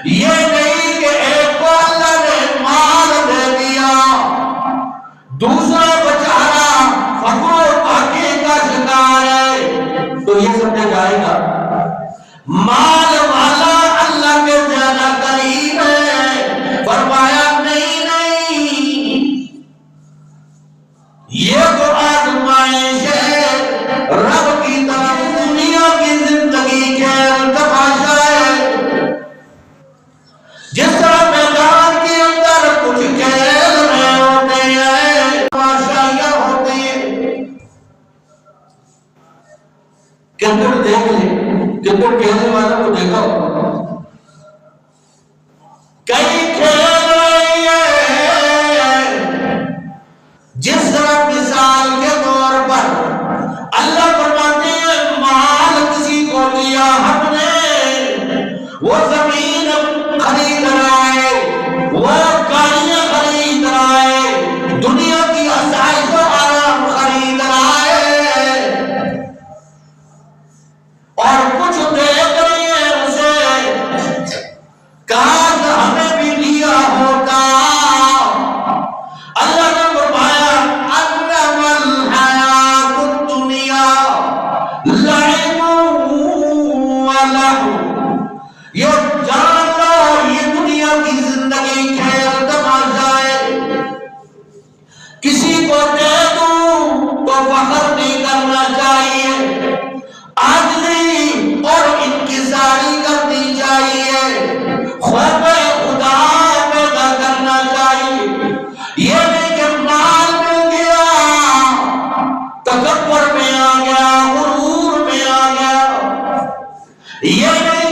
یہ نہیں کہ ایک کو اللہ نے مال دے دیا، دوسرا بیچارہ فقر و فاقے کا شکار ہے، تو یہ سمجھا جائے گا مال والا اللہ کے زیادہ قریب ہے؟ فرمایا نہیں نہیں، یہ تو آزمائش ہے رب کی طرف، دنیا کی زندگی کھیل تماشا ہے۔ جس طرح میدان کے اندر کچھ کھیل رہے ہوتے ہیں، تماشائیاں ہوتی ہیں، کرکٹ دیکھ لیں، کرکٹ کھیلنے والوں کو دیکھو، کئی کھیل رہی ہے، جس طرح مثال کے طور پر اللہ فرماتے ہیں مال کسی کو دیا ہم نے، وہ زمین خرید رہا ہے، وہ گاڑیاں خرید رہا ہے، دنیا کی آسائش و آرام خرید رہا ہے، اور کچھ دیکھ رہی ہے اسے، کاش ہمیں بھی دیا ہوتا۔ اللہ نے فرمایا انما الحیات الدنیا لعب ولہو، یہ جان لو یہ دنیا کی زندگی کھیل تماشا ہے، کسی کو دے دوں تو فخر نہیں کرنا چاہیے، عاجزی اور انکساری کرنی چاہیے، خوف خدا پیدا کرنا چاہیے، یہ نہیں کہ مال مل گیا تکبر میں آ گیا، غرور میں آ گیا، یہ نہیں